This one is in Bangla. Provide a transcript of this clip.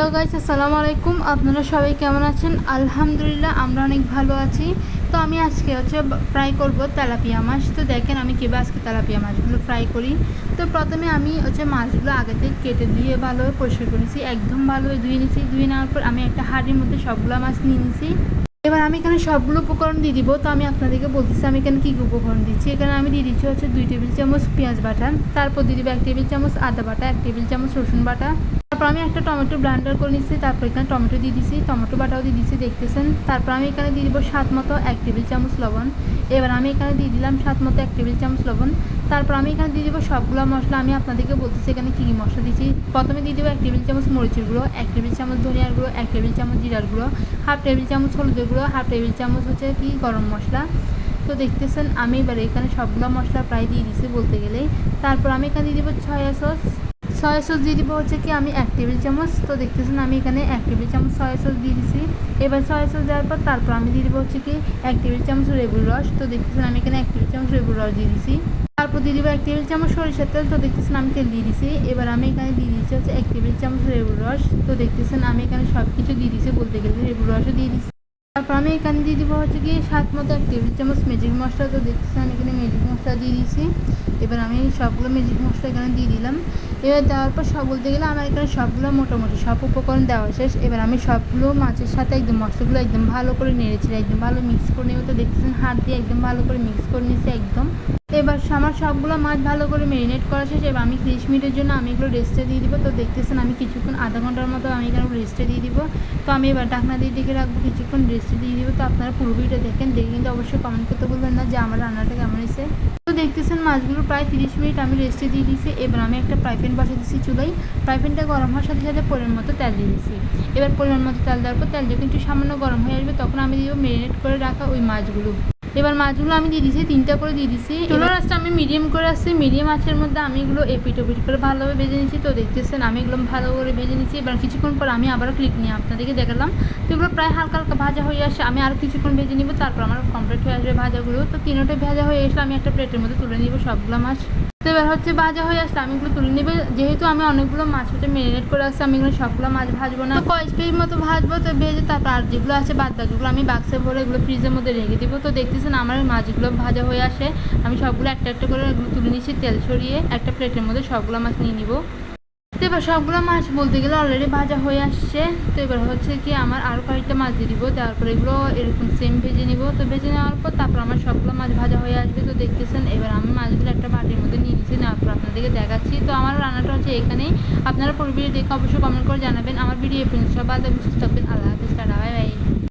হ্যালো গাইস, আসসালামু আলাইকুম। আপনারা সবাই কেমন আছেন? আলহামদুলিল্লাহ আমরা অনেক ভালো আছি। তো আমি আজকে ফ্রাই করব তেলাপিয়া মাছ। তো দেখেন আমি কীভাবে আজকে তেলাপিয়া মাছগুলো ফ্রাই করি। তো প্রথমে আমি মাছগুলো আগে থেকে কেটে দিয়ে ভালোভাবে পরিষ্কার করে নিয়েছি, একদম ভালোভাবে ধুয়ে নিয়েছি। ধুয়ে নেওয়ার পর আমি একটা হাঁড়ির মধ্যে সবগুলো মাছ নিয়ে নিয়েছি। এবার আমি এখানে সবগুলো উপকরণ দিয়ে দিব। তো আমি আপনাদেরকে বলতেছি আমি এখানে কী কী উপকরণ দিচ্ছি। এখানে আমি দিয়ে দিচ্ছি 2 টেবিল চামচ পেঁয়াজ বাটা, তারপর দিয়ে দিব 1 টেবিল চামচ আদা বাটা, 1 টেবিল চামচ রসুন বাটা। তারপর আমি একটা টমেটো ব্লেন্ডার করে নিচ্ছি। তারপর এখানে টমেটো দিয়ে দিচ্ছি, টমেটো বাটাও দিয়ে দিচ্ছি, দেখতেছেন। তারপর আমি এখানে দিয়ে দিব স্বাদ মতো 1 টেবিল চামচ লবণ। এবার আমি এখানে দিয়ে দিলাম স্বাদ মতো 1 টেবিল চামচ লবণ। তারপর আমি এখানে দিয়ে দিব সবগুলো মশলা। আমি আপনাদেরকে বলতেছি এখানে কী কী মশলা দিচ্ছি। প্রথমে দিয়ে দেবো 1 টেবিল চামচ মরিচের গুঁড়ো, 1 টেবিল চামচ ধনিয়ার গুঁড়ো, 1 টেবিল চামচ জিরার গুঁড়ো, হাফ টেবিল চামচ হলুদের গুঁড়ো, হাফ টেবিল চামচ গরম মশলা। তো দেখতেছেন আমি এবার এখানে সবগুলো মশলা প্রায় দিয়ে দিচ্ছি বলতে গেলেই। তারপর আমি এখানে দিয়ে দিব সয়া সস দিয়ে দিব আমি 1 টেবিল চামচ। তো দেখতেছেন আমি এখানে 1 টেবিল চামচ সয়া সস দিয়ে দিচ্ছি। এবার সয়া সস দেওয়ার পর তারপর আমি দিয়ে দিব 1 টেবিল চামচ লেবুর রস। তো দেখতেছেন আমি এখানে 1 টেবিল চামচ লেবুর রস দিয়ে দিচ্ছি। তারপর দিয়ে দিব 1 টেবিল চামচ সরিষার তেল। তো দেখতেছেন আমি তেল দিয়ে দিচ্ছি। এবার আমি এখানে দিয়ে দিচ্ছি 1 টেবিল চামচ লেবুর রস। তো দেখতেছেন আমি এখানে সব কিছু দিয়ে দিচ্ছি বলতে গেলে, লেবুর রসও দিয়ে দিচ্ছি। তারপর আমি এখানে দিয়ে দিব স্বাদ মতো 1 টেবিল চামচ ম্যাজিক মশলা। তো দেখতেছেন আমি এখানে ম্যাজিক মশলা দিয়ে দিয়েছি। এবার আমি সবগুলো ম্যাজিক মশলা এখানে দিয়ে দিলাম। এবার দেওয়ার পর সব বলতে গেলে আমার এখানে সবগুলো মোটামুটি সব উপকরণ দেওয়া শেষ। এবার আমি সবগুলো মাছের সাথে একদম মশলাগুলো একদম ভালো করে নেড়েছি, একদম ভালো মিক্স করে নেব। তো দেখতেছেন হাত দিয়ে একদম ভালো করে মিক্স করে নিচ্ছি একদম। এবার আমার সবগুলো মাছ ভালো করে ম্যারিনেট করা শেষ। এবার আমি 30 মিনিটের জন্য আমি এগুলো রেস্টে দিয়ে দিব। তো দেখতেছেন আমি কিছুক্ষণ আধা ঘন্টার মতো আমি এখানে রেস্টে দিয়ে দিব। তো আমি এবার ঢাকনা দিয়ে ঢেকে রাখবো, কিছুক্ষণ রেস্টে দিয়ে দিব। তো আপনারা পুরো ভিডিওটা দেখে কিন্তু অবশ্যই কমেন্ট করতে বলবেন না যে আমার রান্নাটা কেমন হয়েছে। তো দেখতেছেন মাছগুলো প্রায় 30 মিনিট আমি রেস্টে দিয়ে দিয়েছি। এবার আমি একটা ফ্রাই প্যান বসে দিচ্ছি চুলায়। ফ্রাই প্যানটা গরম হওয়ার সাথে সাথে পরিমাণ মতো তেল দিয়ে দিচ্ছি। এবার পরিমাণ মতো তেল দেওয়ার পর তেল যখন একটু সামান্য গরম হয়ে আসবে তখন আমি দিব ম্যারিনেট করে রাখা ওই মাছগুলো। এবার মাছগুলো আমি দিয়ে দিচ্ছি, 3টা করে দিয়ে দিচ্ছি। চুলার আঁচটা আমি মিডিয়াম করে আসছি। মিডিয়াম আঁচের মধ্যে আমি এগুলো এপিট ওপিট করে ভালোভাবে ভেজে নিচ্ছি। তো দেখতেছেন আমি এগুলো ভালো করে ভেজে নিচ্ছি। এবার কিছুক্ষণ পর আমি আবারও ক্লিক নিয়ে আপনাদেরকে দেখালাম। তো এগুলো প্রায় হালকা হালকা ভাজা হয়ে আসে, আমি আরও কিছুক্ষণ ভেজে নিব। তারপর আমার কমপ্লিট হয়ে আসবে ভাজাগুলো। তো তিনোটাই ভাজা হয়ে আসলে আমি একটা প্লেটের মধ্যে তুলে নিব সবগুলো মাছ। তো এবার ভাজা হয়ে আসছে, আমি এগুলো তুলে নেবে। যেহেতু আমি অনেকগুলো মাছ ম্যারিনেট করে আসছি, আমি এগুলো সবগুলো মাছ ভাজবো না, কয়েক পিস মতো ভাজবো। তো ভেজে তারপর আর যেগুলো আছে বাদ বাকিগুলো আমি বাক্সে ভরে এগুলো ফ্রিজের মধ্যে রেখে দিব। তো দেখতেছেন আমার মাছগুলো ভাজা হয়ে আসে, আমি সবগুলো একটা একটা করে এগুলো তুলে নিচ্ছি। তেল ছড়িয়ে একটা প্লেটের মধ্যে সবগুলো মাছ নিয়ে নিব। তো এবার সবগুলো মাছ বলতে গেলে অলরেডি ভাজা হয়ে আসছে। তো এবার আমার আরও কয়েকটা মাছ দিয়ে দিব। তারপর এগুলো এরকম সেম ভেজে নিব। তো ভেজে নেওয়ার পর তারপর আমার সবগুলো মাছ ভাজা হয়ে আসবে। তো দেখতেছেন এবার আমি মাছগুলো একটা বাটির মধ্যে নিয়ে নিচ্ছি, নেওয়ার পর আপনাদেরকে দেখাচ্ছি। তো আমার রান্নাটা এখানেই। আপনারা পুরো ভিডিও দেখে অবশ্যই কমেন্ট করে জানাবেন। আমার ভিডিও এই পর্যন্ত। সবাই সুস্থ থাকবেন।